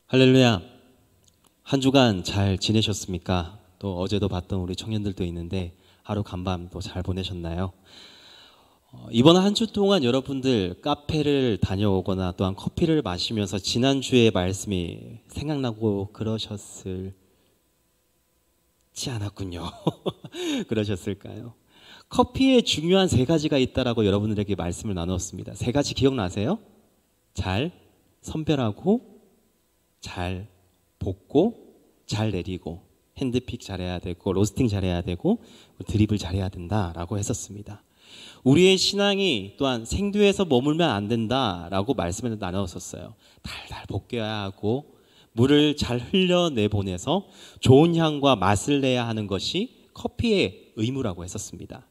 할렐루야. 한 주간 잘 지내셨습니까? 또 어제도 봤던 우리 청년들도 있는데 하루 간밤 또 잘 보내셨나요? 이번 한 주 동안 여러분들 카페를 다녀오거나 또한 커피를 마시면서 지난주의 말씀이 생각나고 그러셨을지 않았군요. 그러셨을까요? 커피에 중요한 세 가지가 있다라고 여러분들에게 말씀을 나눴습니다. 세 가지 기억나세요? 잘 선별하고, 잘 볶고, 잘 내리고, 핸드픽 잘해야 되고, 로스팅 잘해야 되고, 드립을 잘해야 된다라고 했었습니다. 우리의 신앙이 또한 생두에서 머물면 안 된다라고 말씀을 나눴었어요. 달달 볶여야 하고, 물을 잘 흘려내보내서 좋은 향과 맛을 내야 하는 것이 커피의 의무라고 했었습니다.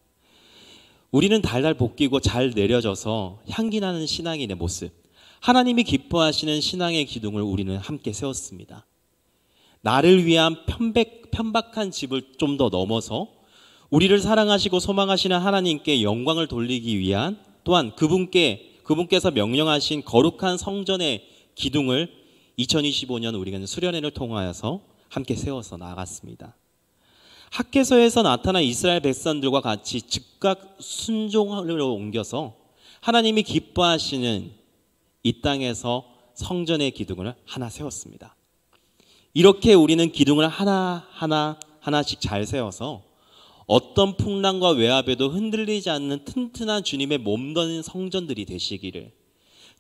우리는 달달 볶이고 잘 내려져서 향기 나는 신앙인의 모습, 하나님이 기뻐하시는 신앙의 기둥을 우리는 함께 세웠습니다. 나를 위한 편박한 집을 좀 더 넘어서 우리를 사랑하시고 소망하시는 하나님께 영광을 돌리기 위한, 또한 그분께서 명령하신 거룩한 성전의 기둥을 2025년 우리는 수련회를 통하여서 함께 세워서 나아갔습니다. 학개서에서 나타난 이스라엘 백성들과 같이 즉각 순종으로 옮겨서 하나님이 기뻐하시는 이 땅에서 성전의 기둥을 하나 세웠습니다. 이렇게 우리는 기둥을 하나씩 잘 세워서 어떤 풍랑과 외압에도 흔들리지 않는 튼튼한 주님의 몸던 성전들이 되시기를,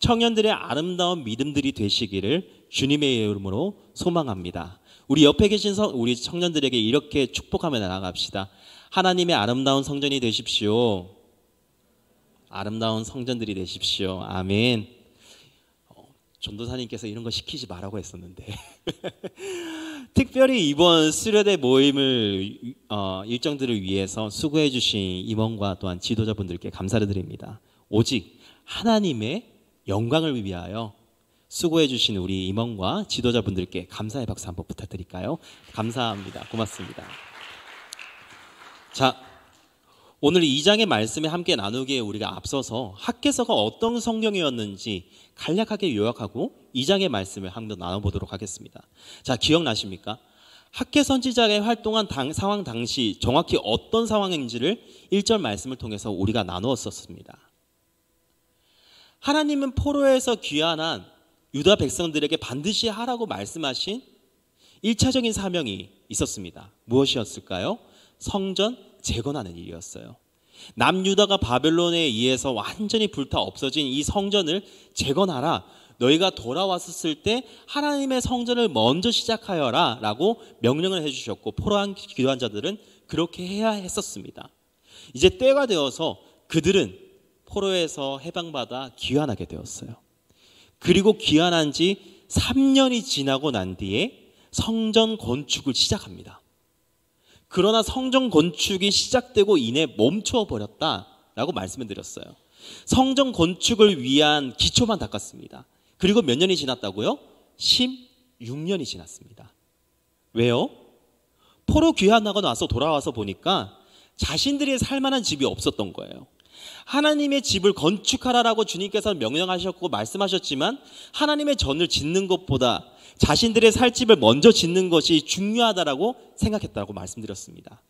청년들의 아름다운 믿음들이 되시기를 주님의 이름으로 소망합니다. 우리 옆에 계신 우리 청년들에게 이렇게 축복하며 나아갑시다. 하나님의 아름다운 성전이 되십시오. 아름다운 성전들이 되십시오. 아멘. 전도사님께서 이런 거 시키지 말라고 했었는데 특별히 이번 수련회 모임을 일정들을 위해서 수고해 주신 임원과 또한 지도자분들께 감사를 드립니다. 오직 하나님의 영광을 위하여 수고해 주신 우리 임원과 지도자분들께 감사의 박수 한번 부탁드릴까요? 감사합니다. 고맙습니다. 자, 오늘 2장의 말씀에 함께 나누기에 우리가 앞서서 학개서가 어떤 성경이었는지 간략하게 요약하고 2장의 말씀을 한번 나눠보도록 하겠습니다. 자, 기억나십니까? 학개 선지자가 활동한 상황 당시 정확히 어떤 상황인지를 1절 말씀을 통해서 우리가 나누었었습니다. 하나님은 포로에서 귀환한 유다 백성들에게 반드시 하라고 말씀하신 1차적인 사명이 있었습니다. 무엇이었을까요? 성전 재건하는 일이었어요. 남유다가 바벨론에 의해서 완전히 불타 없어진 이 성전을 재건하라. 너희가 돌아왔을 때 하나님의 성전을 먼저 시작하여라 라고 명령을 해주셨고, 포로한 기도한 자들은 그렇게 해야 했었습니다. 이제 때가 되어서 그들은 포로에서 해방받아 귀환하게 되었어요. 그리고 귀환한 지 3년이 지나고 난 뒤에 성전 건축을 시작합니다. 그러나 성전 건축이 시작되고 이내 멈춰버렸다라고 말씀을 드렸어요. 성전 건축을 위한 기초만 닦았습니다. 그리고 몇 년이 지났다고요? 16년이 지났습니다. 왜요? 포로 귀환하고 나서 돌아와서 보니까 자신들이 살만한 집이 없었던 거예요. 하나님의 집을 건축하라라고 주님께서 명령하셨고 말씀하셨지만 하나님의 전을 짓는 것보다 자신들의 살 집을 먼저 짓는 것이 중요하다라고 생각했다고 말씀드렸습니다.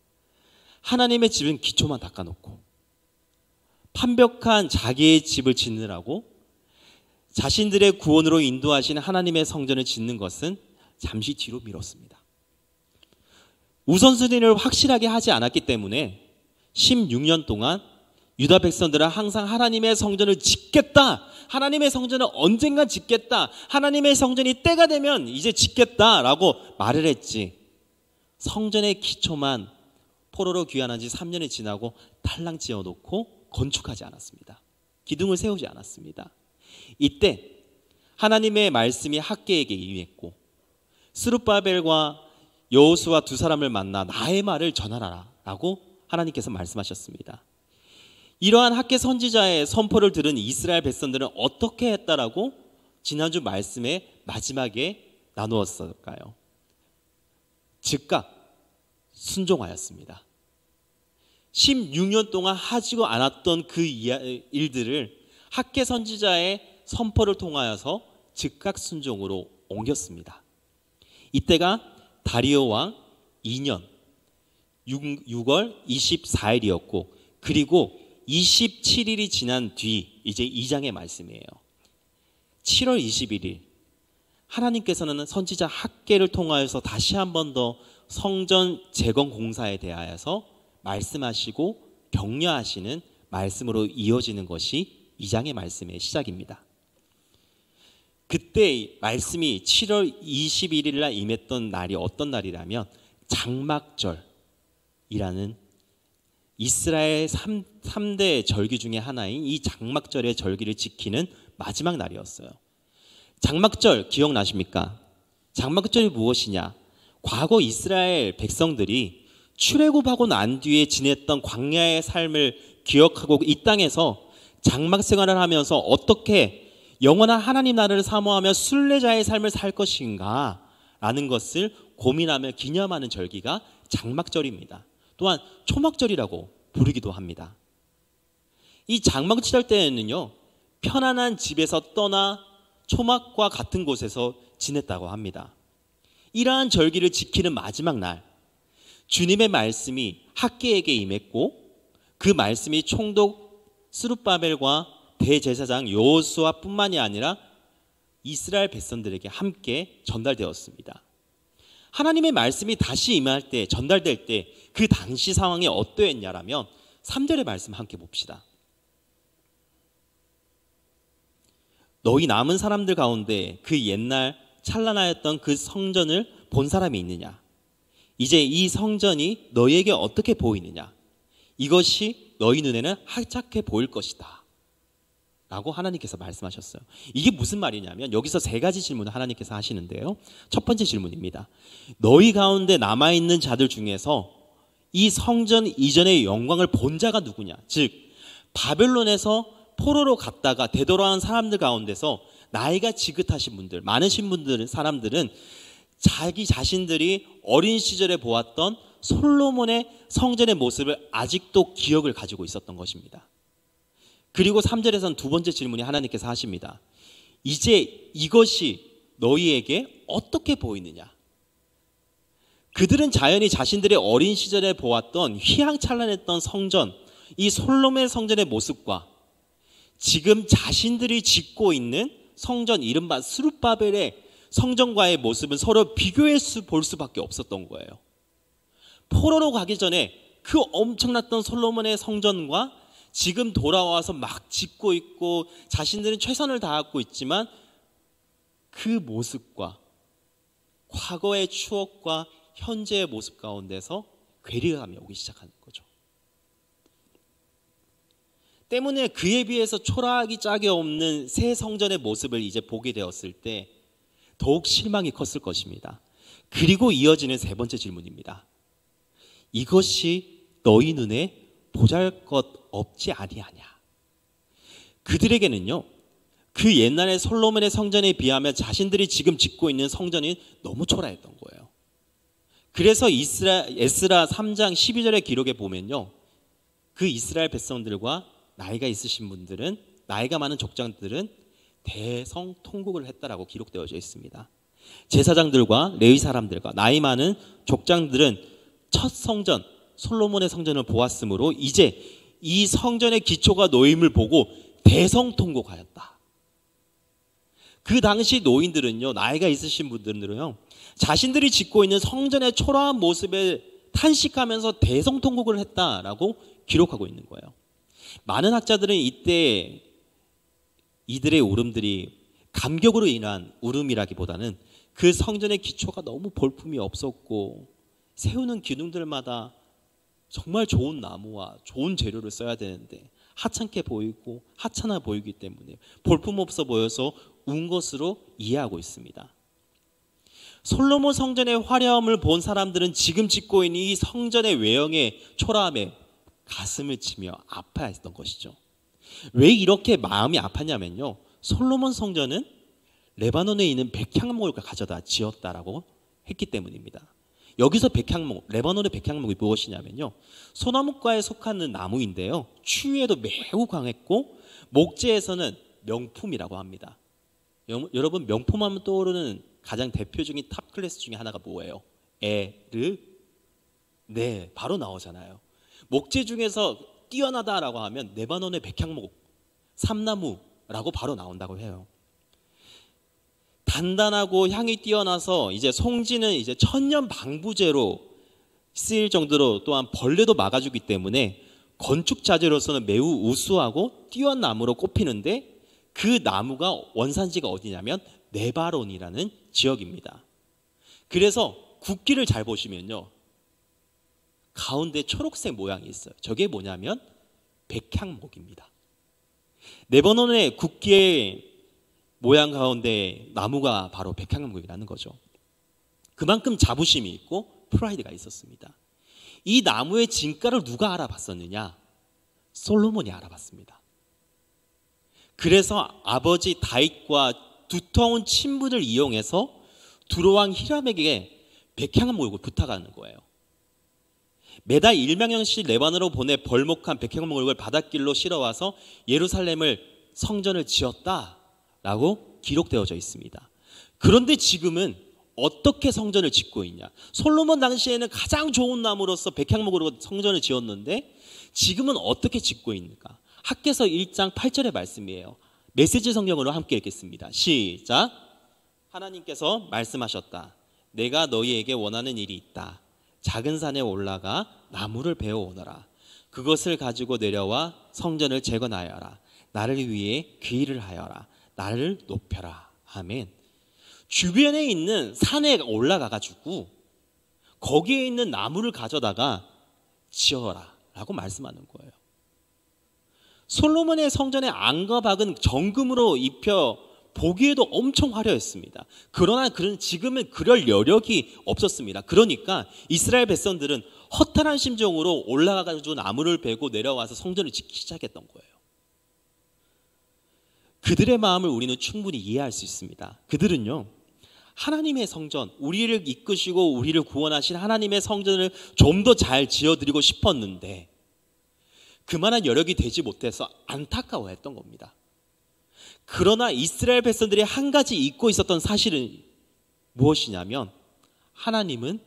하나님의 집은 기초만 닦아놓고 완벽한 자기의 집을 짓느라고 자신들의 구원으로 인도하시는 하나님의 성전을 짓는 것은 잠시 뒤로 미뤘습니다. 우선순위를 확실하게 하지 않았기 때문에 16년 동안 유다 백성들은 항상 하나님의 성전을 짓겠다, 하나님의 성전을 언젠간 짓겠다, 하나님의 성전이 때가 되면 이제 짓겠다라고 말을 했지, 성전의 기초만 포로로 귀환한 지 3년이 지나고 탈랑 지어놓고 건축하지 않았습니다. 기둥을 세우지 않았습니다. 이때 하나님의 말씀이 학개에게 임했고, 스룹바벨과 여호수아 두 사람을 만나 나의 말을 전하라 라고 하나님께서 말씀하셨습니다. 이러한 학개 선지자의 선포를 들은 이스라엘 백성들은 어떻게 했다라고 지난주 말씀의 마지막에 나누었을까요? 즉각 순종하였습니다. 16년 동안 하지도 않았던 그 일들을 학개 선지자의 선포를 통하여서 즉각 순종으로 옮겼습니다. 이때가 다리오 왕 2년 6월 24일이었고 그리고 27일이 지난 뒤 이제 2장의 말씀이에요. 7월 21일 하나님께서는 선지자 학개를 통하여서 다시 한 번 더 성전 재건 공사에 대하여서 말씀하시고 격려하시는 말씀으로 이어지는 것이 2장의 말씀의 시작입니다. 그때 말씀이 7월 21일 날 임했던 날이 어떤 날이라면 장막절이라는 이스라엘 3대 절기 중에 하나인 이 장막절의 절기를 지키는 마지막 날이었어요. 장막절 기억나십니까? 장막절이 무엇이냐? 과거 이스라엘 백성들이 출애굽하고 난 뒤에 지냈던 광야의 삶을 기억하고 이 땅에서 장막 생활을 하면서 어떻게 영원한 하나님 나라를 사모하며 순례자의 삶을 살 것인가 라는 것을 고민하며 기념하는 절기가 장막절입니다. 또한 초막절이라고 부르기도 합니다. 이 장막절 때에는요, 편안한 집에서 떠나 초막과 같은 곳에서 지냈다고 합니다. 이러한 절기를 지키는 마지막 날, 주님의 말씀이 학개에게 임했고 그 말씀이 총독 스룹바벨과 대제사장 여호수아뿐만이 아니라 이스라엘 백성들에게 함께 전달되었습니다. 하나님의 말씀이 다시 임할 때, 전달될 때 그 당시 상황이 어떠했냐라면 3절의 말씀 함께 봅시다. 너희 남은 사람들 가운데 그 옛날 찬란하였던 그 성전을 본 사람이 있느냐? 이제 이 성전이 너희에게 어떻게 보이느냐? 이것이 너희 눈에는 하찮게 보일 것이다 라고 하나님께서 말씀하셨어요. 이게 무슨 말이냐면 여기서 세 가지 질문을 하나님께서 하시는데요. 첫 번째 질문입니다. 너희 가운데 남아있는 자들 중에서 이 성전 이전의 영광을 본 자가 누구냐? 즉 바벨론에서 포로로 갔다가 되돌아온 사람들 가운데서 나이가 지긋하신 분들, 많으신 분들, 사람들은 자기 자신들이 어린 시절에 보았던 솔로몬의 성전의 모습을 아직도 기억을 가지고 있었던 것입니다. 그리고 3절에서는 두 번째 질문이 하나님께서 하십니다. 이제 이것이 너희에게 어떻게 보이느냐? 그들은 자연히 자신들의 어린 시절에 보았던 휘황찬란했던 성전, 이 솔로몬의 성전의 모습과 지금 자신들이 짓고 있는 성전, 이른바 스룹바벨의 성전과의 모습은 서로 비교해 볼 수밖에 없었던 거예요. 포로로 가기 전에 그 엄청났던 솔로몬의 성전과 지금 돌아와서 막 짓고 있고 자신들은 최선을 다하고 있지만 그 모습과 과거의 추억과 현재의 모습 가운데서 괴리감이 오기 시작하는 거죠. 때문에 그에 비해서 초라하기 짝이 없는 새 성전의 모습을 이제 보게 되었을 때 더욱 실망이 컸을 것입니다. 그리고 이어지는 세 번째 질문입니다. 이것이 너희 눈에 보잘것 없지 아니하냐? 그들에게는요, 그 옛날의 솔로몬의 성전에 비하면 자신들이 지금 짓고 있는 성전이 너무 초라했던 거예요. 그래서 에스라 3장 12절의 기록에 보면요, 그 이스라엘 백성들과 나이가 있으신 분들은, 나이가 많은 족장들은 대성통곡을 했다라고 기록되어져 있습니다. 제사장들과 레위 사람들과 나이 많은 족장들은 첫 성전 솔로몬의 성전을 보았으므로 이제 이 성전의 기초가 놓임을 보고 대성통곡하였다. 그 당시 노인들은요, 나이가 있으신 분들은요, 자신들이 짓고 있는 성전의 초라한 모습에 탄식하면서 대성통곡을 했다라고 기록하고 있는 거예요. 많은 학자들은 이때 이들의 울음들이 감격으로 인한 울음이라기보다는 그 성전의 기초가 너무 볼품이 없었고 세우는 기둥들마다 정말 좋은 나무와 좋은 재료를 써야 되는데 하찮게 보이고 하찮아 보이기 때문에 볼품없어 보여서 운 것으로 이해하고 있습니다. 솔로몬 성전의 화려함을 본 사람들은 지금 짓고 있는 이 성전의 외형의 초라함에 가슴을 치며 아파했던 것이죠. 왜 이렇게 마음이 아팠냐면요, 솔로몬 성전은 레바논에 있는 백향목을 가져다 지었다라고 했기 때문입니다. 여기서 백향목, 레바논의 백향목이 무엇이냐면요, 소나무과에 속하는 나무인데요, 추위에도 매우 강했고 목재에서는 명품이라고 합니다. 여러분, 명품하면 떠오르는 가장 대표적인 탑 클래스 중에 하나가 뭐예요? 에르, 네, 바로 나오잖아요. 목재 중에서 뛰어나다라고 하면 레바논의 백향목, 삼나무라고 바로 나온다고 해요. 단단하고 향이 뛰어나서 이제 송지는 이제 천년 방부제로 쓰일 정도로 또한 벌레도 막아주기 때문에 건축 자재로서는 매우 우수하고 뛰어난 나무로 꼽히는데 그 나무가 원산지가 어디냐면 네바론이라는 지역입니다. 그래서 국기를 잘 보시면요, 가운데 초록색 모양이 있어요. 저게 뭐냐면 백향목입니다. 레바논의 국기의 모양 가운데 나무가 바로 백향목이라는 거죠. 그만큼 자부심이 있고 프라이드가 있었습니다. 이 나무의 진가를 누가 알아봤었느냐? 솔로몬이 알아봤습니다. 그래서 아버지 다윗과 두터운 친분을 이용해서 두로왕 히람에게 백향목을 부탁하는 거예요. 매달 1명씩 레바논으로 보내 벌목한 백향목을 바닷길로 실어와서 예루살렘을 성전을 지었다라고 기록되어져 있습니다. 그런데 지금은 어떻게 성전을 짓고 있냐? 솔로몬 당시에는 가장 좋은 나무로서 백향목으로 성전을 지었는데 지금은 어떻게 짓고 있는가? 학개서 1장 8절의 말씀이에요. 메시지 성경으로 함께 읽겠습니다. 시작. 하나님께서 말씀하셨다. 내가 너희에게 원하는 일이 있다. 작은 산에 올라가 나무를 베어 오너라. 그것을 가지고 내려와 성전을 재건하여라. 나를 위해 귀의를 하여라. 나를 높여라. 아멘. 주변에 있는 산에 올라가 가지고 거기에 있는 나무를 가져다가 지어라 라고 말씀하는 거예요. 솔로몬의 성전의 안과 박은 정금으로 입혀 보기에도 엄청 화려했습니다. 그러나 지금은 그럴 여력이 없었습니다. 그러니까 이스라엘 백성들은 허탈한 심정으로 올라가 가지고 나무를 베고 내려와서 성전을 짓기 시작했던 거예요. 그들의 마음을 우리는 충분히 이해할 수 있습니다. 그들은요, 하나님의 성전, 우리를 이끄시고 우리를 구원하신 하나님의 성전을 좀 더 잘 지어드리고 싶었는데 그만한 여력이 되지 못해서 안타까워했던 겁니다. 그러나 이스라엘 백성들이 한 가지 잊고 있었던 사실은 무엇이냐면 하나님은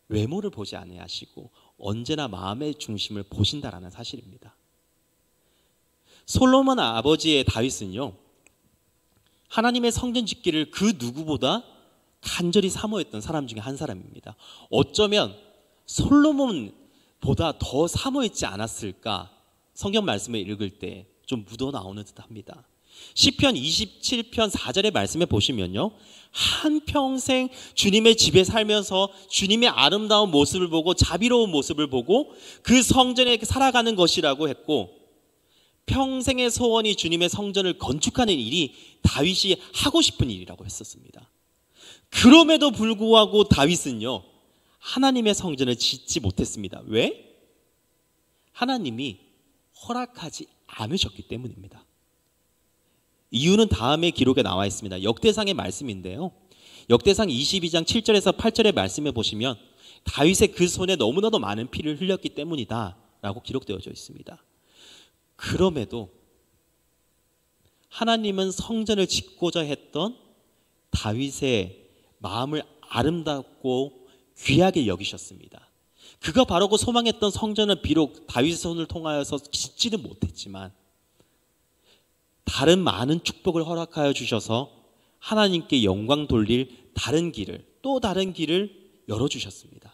외모를 보지 아니하시고 언제나 마음의 중심을 보신다라는 사실입니다. 솔로몬 아버지의 다윗은요, 하나님의 성전 짓기를 그 누구보다 간절히 사모했던 사람 중에 한 사람입니다. 어쩌면 솔로몬보다 더 사모했지 않았을까? 성경 말씀을 읽을 때 좀 묻어나오는 듯합니다. 시편 27편 4절의 말씀에 보시면요, 한평생 주님의 집에 살면서 주님의 아름다운 모습을 보고 자비로운 모습을 보고 그 성전에 살아가는 것이라고 했고, 평생의 소원이 주님의 성전을 건축하는 일이 다윗이 하고 싶은 일이라고 했었습니다. 그럼에도 불구하고 다윗은요, 하나님의 성전을 짓지 못했습니다. 왜? 하나님이 허락하지 않으셨기 때문입니다. 이유는 다음의 기록에 나와 있습니다. 역대상의 말씀인데요, 역대상 22장 7절에서 8절의 말씀에 보시면 다윗의 그 손에 너무나도 많은 피를 흘렸기 때문이다 라고 기록되어져 있습니다. 그럼에도 하나님은 성전을 짓고자 했던 다윗의 마음을 아름답고 귀하게 여기셨습니다. 그가 바라고 소망했던 성전은 비록 다윗의 손을 통하여서 짓지는 못했지만 다른 많은 축복을 허락하여 주셔서 하나님께 영광 돌릴 다른 길을, 또 다른 길을 열어주셨습니다.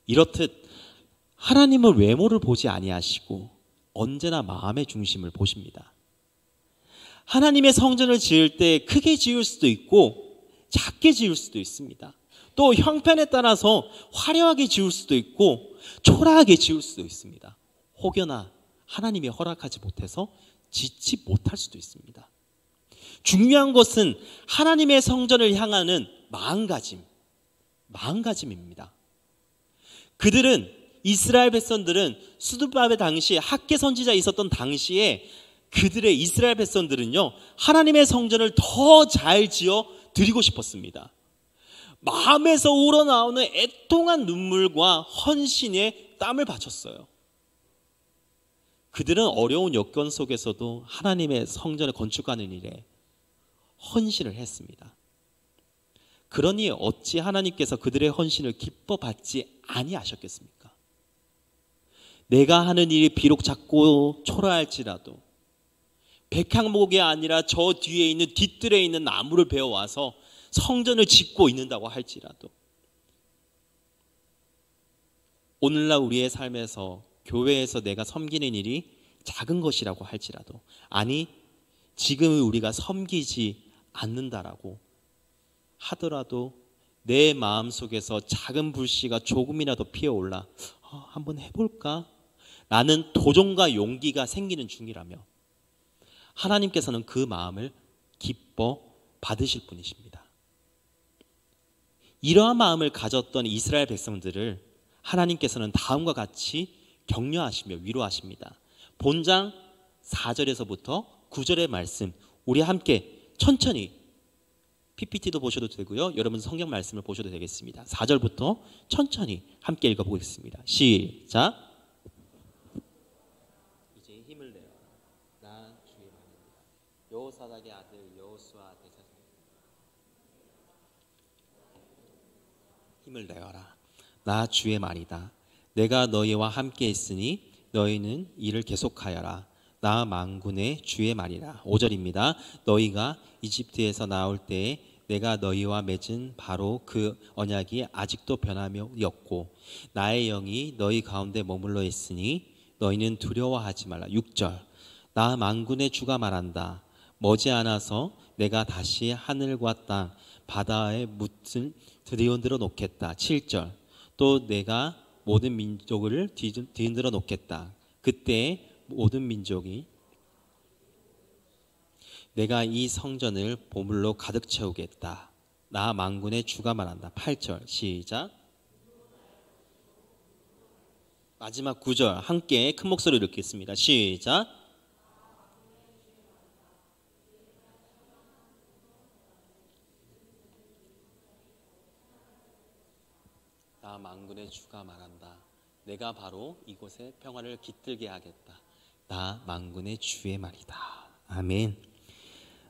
이렇듯 하나님은 외모를 보지 아니하시고 언제나 마음의 중심을 보십니다. 하나님의 성전을 지을 때 크게 지을 수도 있고 작게 지을 수도 있습니다. 또 형편에 따라서 화려하게 지을 수도 있고 초라하게 지을 수도 있습니다. 혹여나 하나님이 허락하지 못해서 짓지 못할 수도 있습니다. 중요한 것은 하나님의 성전을 향하는 마음가짐입니다. 그들은, 이스라엘 백성들은 스룹바벨 당시 학개 선지자 있었던 당시에 그들의 이스라엘 백성들은요, 하나님의 성전을 더 잘 지어 드리고 싶었습니다. 마음에서 우러나오는 애통한 눈물과 헌신에 땀을 바쳤어요. 그들은 어려운 여건 속에서도 하나님의 성전을 건축하는 일에 헌신을 했습니다. 그러니 어찌 하나님께서 그들의 헌신을 기뻐 받지 아니하셨겠습니까? 내가 하는 일이 비록 작고 초라할지라도 백향목이 아니라 저 뒤에 있는 뒤뜰에 있는 나무를 베어와서 성전을 짓고 있는다고 할지라도, 오늘날 우리의 삶에서 교회에서 내가 섬기는 일이 작은 것이라고 할지라도, 아니 지금 우리가 섬기지 않는다라고 하더라도 내 마음속에서 작은 불씨가 조금이라도 피어올라 한번 해볼까? 라는 도전과 용기가 생기는 중이라며 하나님께서는 그 마음을 기뻐 받으실 분이십니다. 이러한 마음을 가졌던 이스라엘 백성들을 하나님께서는 다음과 같이 격려하시며 위로하십니다. 본장 4절에서부터 9절의 말씀, 우리 함께 천천히 PPT도 보셔도 되고요, 여러분 성경 말씀을 보셔도 되겠습니다. 4절부터 천천히 함께 읽어보겠습니다. 시작. 이제 힘을 내어 나 주의 말입니다. 여호사닥의 아들 여호수아 대사장, 힘을 내어라. 나 주의 말이다. 내가 너희와 함께 있으니 너희는 이를 계속하여라. 나 만군의 주의 말이라. 5절입니다. 너희가 이집트에서 나올 때에 내가 너희와 맺은 바로 그 언약이 아직도 변함이 없고 나의 영이 너희 가운데 머물러 있으니 너희는 두려워하지 말라. 6절. 나 만군의 주가 말한다. 머지않아서 내가 다시 하늘과 땅 바다의 묻을 들이흔들어 놓겠다. 7절. 또 내가 모든 민족을 뒤흔들어 놓겠다. 그때 모든 민족이 내가 이 성전을 보물로 가득 채우겠다. 나 만군의 주가 말한다. 8절 시작. 마지막 9절 함께 큰 목소리로 읽겠습니다. 시작. 나 만군의 주가 말한다. 내가 바로 이곳에 평화를 깃들게 하겠다. 나 만군의 주의 말이다. 아멘.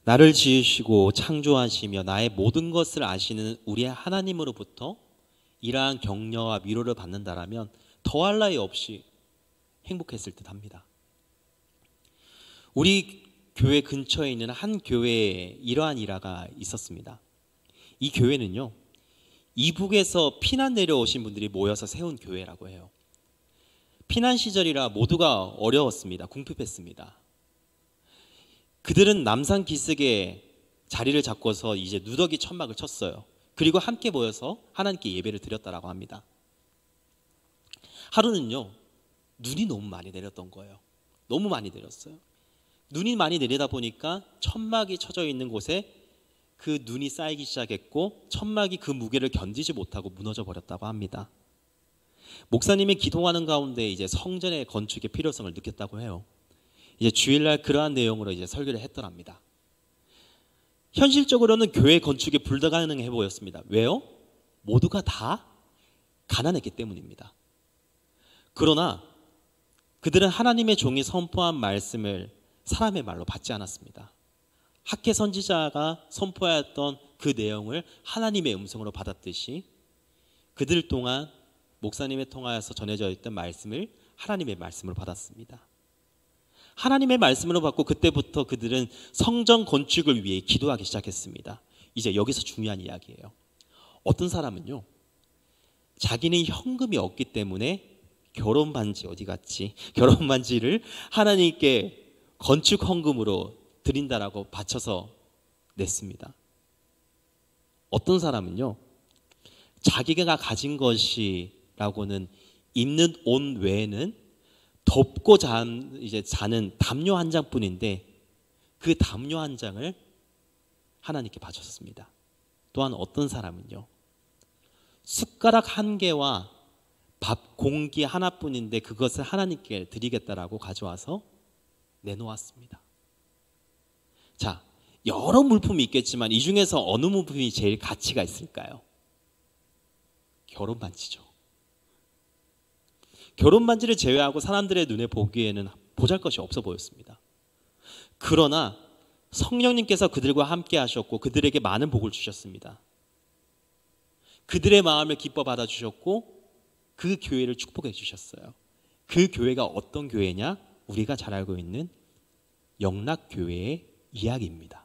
나를 지으시고 창조하시며 나의 모든 것을 아시는 우리의 하나님으로부터 이러한 격려와 위로를 받는다라면 더할 나위 없이 행복했을 듯합니다. 우리 교회 근처에 있는 한 교회에 이러한 일화가 있었습니다. 이 교회는요, 이북에서 피난 내려오신 분들이 모여서 세운 교회라고 해요. 피난 시절이라 모두가 어려웠습니다. 궁핍했습니다. 그들은 남산 기슭에 자리를 잡고서 이제 누더기 천막을 쳤어요. 그리고 함께 모여서 하나님께 예배를 드렸다라고 합니다. 하루는요, 눈이 너무 많이 내렸던 거예요. 너무 많이 내렸어요. 눈이 많이 내리다 보니까 천막이 쳐져 있는 곳에 그 눈이 쌓이기 시작했고 천막이 그 무게를 견디지 못하고 무너져 버렸다고 합니다. 목사님이 기도하는 가운데 이제 성전의 건축의 필요성을 느꼈다고 해요. 이제 주일날 그러한 내용으로 이제 설교를 했더랍니다. 현실적으로는 교회 건축이 불가능해 보였습니다. 왜요? 모두가 다 가난했기 때문입니다. 그러나 그들은 하나님의 종이 선포한 말씀을 사람의 말로 받지 않았습니다. 학계 선지자가 선포하였던 그 내용을 하나님의 음성으로 받았듯이 그들 동안 목사님에 통하여서 전해져 있던 말씀을 하나님의 말씀으로 받았습니다. 하나님의 말씀으로 받고 그때부터 그들은 성전 건축을 위해 기도하기 시작했습니다. 이제 여기서 중요한 이야기예요. 어떤 사람은요, 자기는 현금이 없기 때문에 결혼 반지 어디 갔지? 결혼 반지를 하나님께 건축 헌금으로 드린다라고 바쳐서 냈습니다. 어떤 사람은요, 자기가 가진 것이라고는 입는 옷 외에는 덮고 자는 담요 한 장뿐인데 그 담요 한 장을 하나님께 바쳤습니다. 또한 어떤 사람은요, 숟가락 한 개와 밥 공기 하나뿐인데 그것을 하나님께 드리겠다라고 가져와서 내놓았습니다. 자, 여러 물품이 있겠지만 이 중에서 어느 물품이 제일 가치가 있을까요? 결혼 반지죠. 결혼 반지를 제외하고 사람들의 눈에 보기에는 보잘것이 없어 보였습니다. 그러나 성령님께서 그들과 함께 하셨고 그들에게 많은 복을 주셨습니다. 그들의 마음을 기뻐 받아주셨고 그 교회를 축복해 주셨어요. 그 교회가 어떤 교회냐? 우리가 잘 알고 있는 영락교회의 이야기입니다.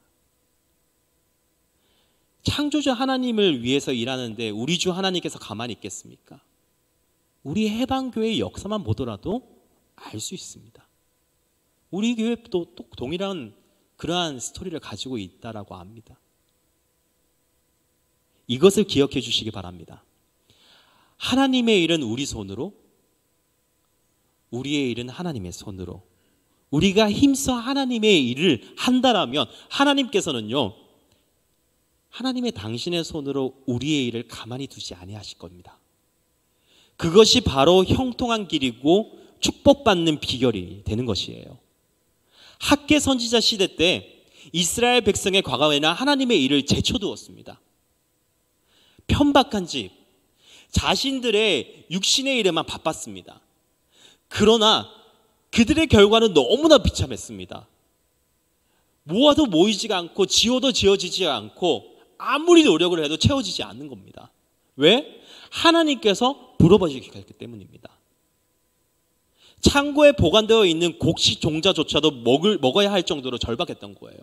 창조주 하나님을 위해서 일하는데 우리 주 하나님께서 가만히 있겠습니까? 우리 해방교회의 역사만 보더라도 알 수 있습니다. 우리 교회도 또 동일한 그러한 스토리를 가지고 있다라고 압니다. 이것을 기억해 주시기 바랍니다. 하나님의 일은 우리 손으로, 우리의 일은 하나님의 손으로. 우리가 힘써 하나님의 일을 한다라면 하나님께서는요, 하나님의 당신의 손으로 우리의 일을 가만히 두지 아니하실 겁니다. 그것이 바로 형통한 길이고 축복받는 비결이 되는 것이에요. 학개 선지자 시대 때 이스라엘 백성의 과거에는 하나님의 일을 제쳐두었습니다. 편박한 집, 자신들의 육신의 일에만 바빴습니다. 그러나 그들의 결과는 너무나 비참했습니다. 모아도 모이지가 않고 지어도 지어지지 않고 아무리 노력을 해도 채워지지 않는 겁니다. 왜? 하나님께서 불어버리기 때문입니다. 창고에 보관되어 있는 곡식 종자조차도 먹어야 할 정도로 절박했던 거예요.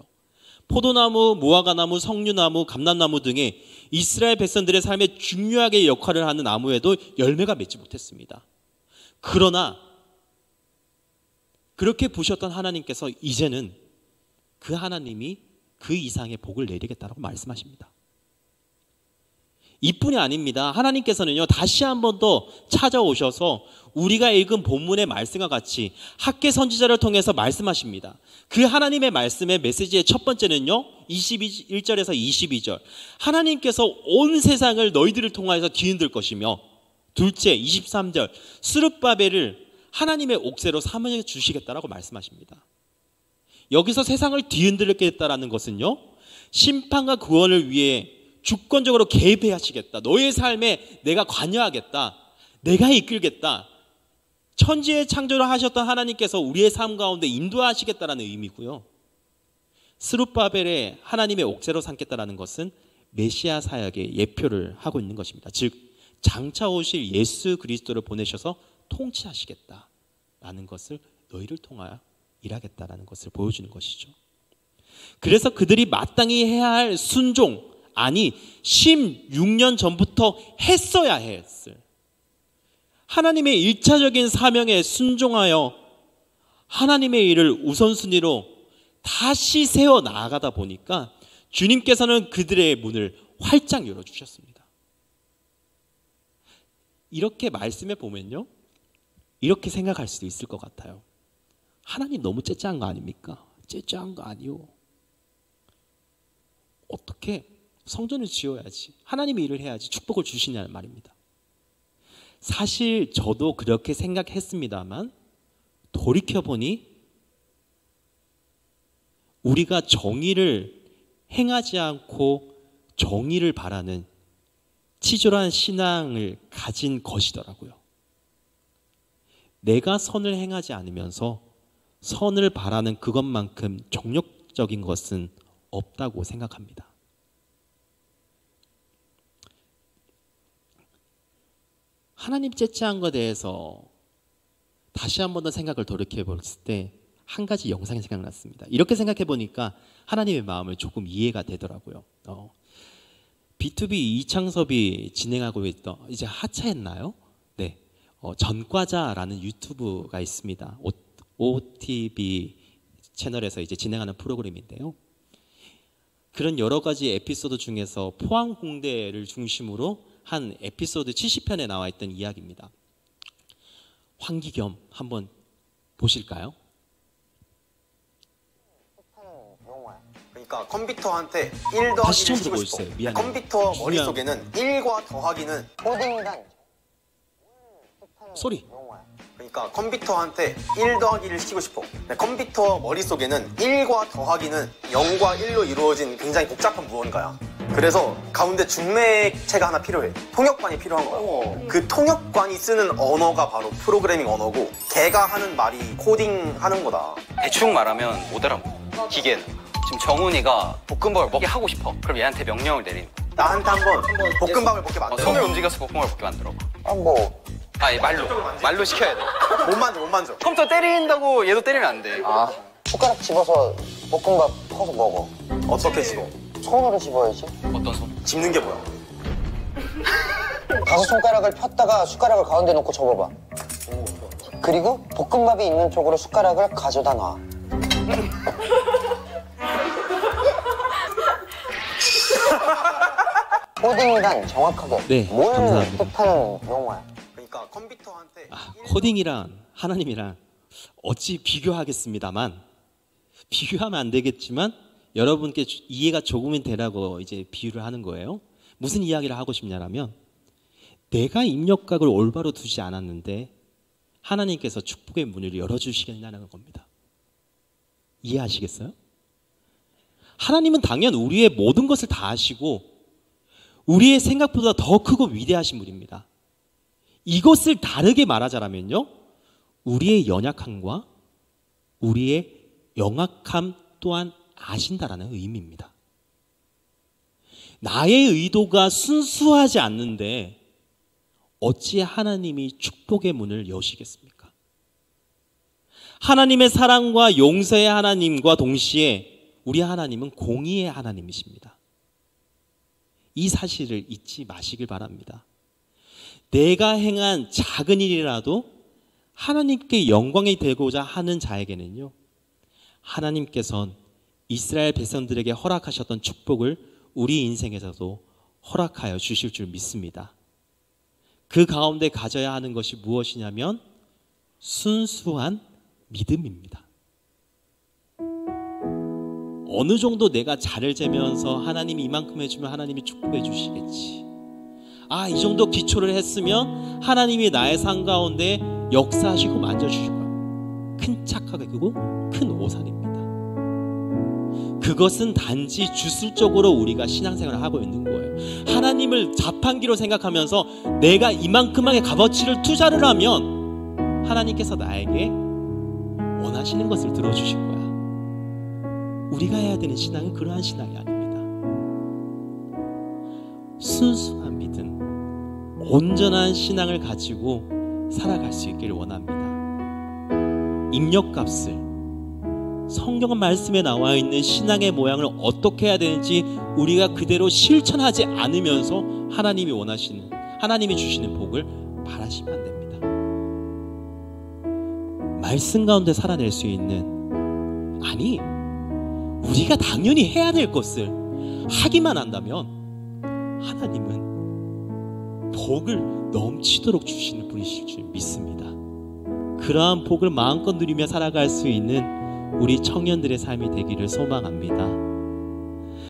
포도나무, 무화과나무, 석류나무, 감람나무 등의 이스라엘 백성들의 삶에 중요하게 역할을 하는 나무에도 열매가 맺지 못했습니다. 그러나 그렇게 부셨던 하나님께서 이제는 그 하나님이 그 이상의 복을 내리겠다라고 말씀하십니다. 이뿐이 아닙니다. 하나님께서는요, 다시 한 번 더 찾아오셔서 우리가 읽은 본문의 말씀과 같이 학개 선지자를 통해서 말씀하십니다. 그 하나님의 말씀의 메시지의 첫 번째는요, 21절에서 22절. 하나님께서 온 세상을 너희들을 통하여서 뒤흔들 것이며, 둘째 23절. 스룹바벨을 하나님의 옥새로 삼아 주시겠다라고 말씀하십니다. 여기서 세상을 뒤흔들겠다라는 것은요, 심판과 구원을 위해 주권적으로 개입하시겠다. 너의 삶에 내가 관여하겠다. 내가 이끌겠다. 천지의 창조를 하셨던 하나님께서 우리의 삶 가운데 인도하시겠다라는 의미고요. 스룹바벨의 하나님의 옥새로 삼겠다라는 것은 메시아 사역의 예표를 하고 있는 것입니다. 즉 장차 오실 예수 그리스도를 보내셔서 통치하시겠다라는 것을 너희를 통하여 일하겠다라는 것을 보여주는 것이죠. 그래서 그들이 마땅히 해야 할 순종, 아니 16년 전부터 했어야 했을 하나님의 일차적인 사명에 순종하여 하나님의 일을 우선순위로 다시 세워 나아가다 보니까 주님께서는 그들의 문을 활짝 열어주셨습니다. 이렇게 말씀해 보면요, 이렇게 생각할 수도 있을 것 같아요. 하나님 너무 째째한 거 아닙니까? 째째한 거 아니요. 어떻게 성전을 지어야지, 하나님의 일을 해야지 축복을 주시냐는 말입니다. 사실 저도 그렇게 생각했습니다만 돌이켜보니 우리가 정의를 행하지 않고 정의를 바라는 치졸한 신앙을 가진 것이더라고요. 내가 선을 행하지 않으면서 선을 바라는 그것만큼 정욕적인 것은 없다고 생각합니다. 하나님 째째한 것에 대해서 다시 한 번 더 생각을 돌이켜 봤을 때 한 가지 영상이 생각났습니다. 이렇게 생각해 보니까 하나님의 마음을 조금 이해가 되더라고요. B2B 이창섭이 진행하고 있던, 이제 하차했나요? 네, 전과자라는 유튜브가 있습니다. OTV 채널에서 이제 진행하는 프로그램인데요. 그런 여러 가지 에피소드 중에서 포항공대를 중심으로 한 에피소드 70편에 나와 있던 이야기입니다. 황기겸 한번 보실까요? 그러니까 컴퓨터한테 1 더하기를 시키고 싶어. 컴퓨터 머릿속에는 1과 더하기는 소리. 그러니까 컴퓨터한테 1 더하기를 시키고 싶어. 컴퓨터 머릿속에는 1과 더하기는 0과 1로 이루어진 굉장히 복잡한 무언가야. 그래서 가운데 중매체가 하나 필요해. 통역관이 필요한 거야. 그 통역관이 쓰는 언어가 바로 프로그래밍 언어고, 걔가 하는 말이 코딩하는 거다. 대충 말하면 못 알아먹어. 기계는. 지금 정훈이가 볶음밥을 먹게 하고 싶어. 그럼 얘한테 명령을 내리는 거야. 나한테 한번 볶음밥을 먹게 만들어. 손을 움직여서 볶음을 먹게 만들어. 아니 말로 시켜야 돼. 못 만져. 컴퓨터 때린다고 얘도 때리면 안 돼. 숟가락 집어서 볶음밥 퍼서 먹어. 어떻게 집어? 손으로 집어야지. 어떤 손? 집는 게 뭐야? 5손가락을 폈다가 숟가락을 가운데 놓고 접어봐. 그리고 볶음밥이 있는 쪽으로 숟가락을 가져다 놔. 코딩이란 정확하게 네, 뭘 감사합니다. 뜻하는 용어야? 그러니까 컴퓨터한테 코딩이란 하나님이랑 어찌 비교하겠습니다만, 비교하면 안 되겠지만 여러분께 이해가 조금은 되라고 이제 비유를 하는 거예요. 무슨 이야기를 하고 싶냐면, 내가 입력각을 올바로 두지 않았는데 하나님께서 축복의 문을 열어주시겠냐는 겁니다. 이해하시겠어요? 하나님은 당연 우리의 모든 것을 다 아시고 우리의 생각보다 더 크고 위대하신 분입니다. 이것을 다르게 말하자면요, 우리의 연약함과 우리의 영악함 또한 아신다라는 의미입니다. 나의 의도가 순수하지 않는데 어찌 하나님이 축복의 문을 여시겠습니까? 하나님의 사랑과 용서의 하나님과 동시에 우리 하나님은 공의의 하나님이십니다. 이 사실을 잊지 마시길 바랍니다. 내가 행한 작은 일이라도 하나님께 영광이 되고자 하는 자에게는요, 하나님께서는 이스라엘 백성들에게 허락하셨던 축복을 우리 인생에서도 허락하여 주실 줄 믿습니다. 그 가운데 가져야 하는 것이 무엇이냐면 순수한 믿음입니다. 어느 정도 내가 잘을 재면서 하나님이 이만큼 해주면 하나님이 축복해 주시겠지. 이 정도 기초를 했으면 하나님이 나의 삶 가운데 역사하시고 만져주실 거야. 큰 착각이고 큰 오산입니다. 그것은 단지 주술적으로 우리가 신앙생활을 하고 있는 거예요. 하나님을 자판기로 생각하면서 내가 이만큼의 값어치를 투자를 하면 하나님께서 나에게 원하시는 것을 들어주실 거야. 우리가 해야 되는 신앙은 그러한 신앙이 아닙니다. 순수한 믿음, 온전한 신앙을 가지고 살아갈 수 있기를 원합니다. 입력값을, 성경 말씀에 나와 있는 신앙의 모양을 어떻게 해야 되는지 우리가 그대로 실천하지 않으면서 하나님이 원하시는, 하나님이 주시는 복을 바라시면 안 됩니다. 말씀 가운데 살아낼 수 있는, 아니, 우리가 당연히 해야 될 것을 하기만 한다면 하나님은 복을 넘치도록 주시는 분이실 줄 믿습니다. 그러한 복을 마음껏 누리며 살아갈 수 있는 우리 청년들의 삶이 되기를 소망합니다.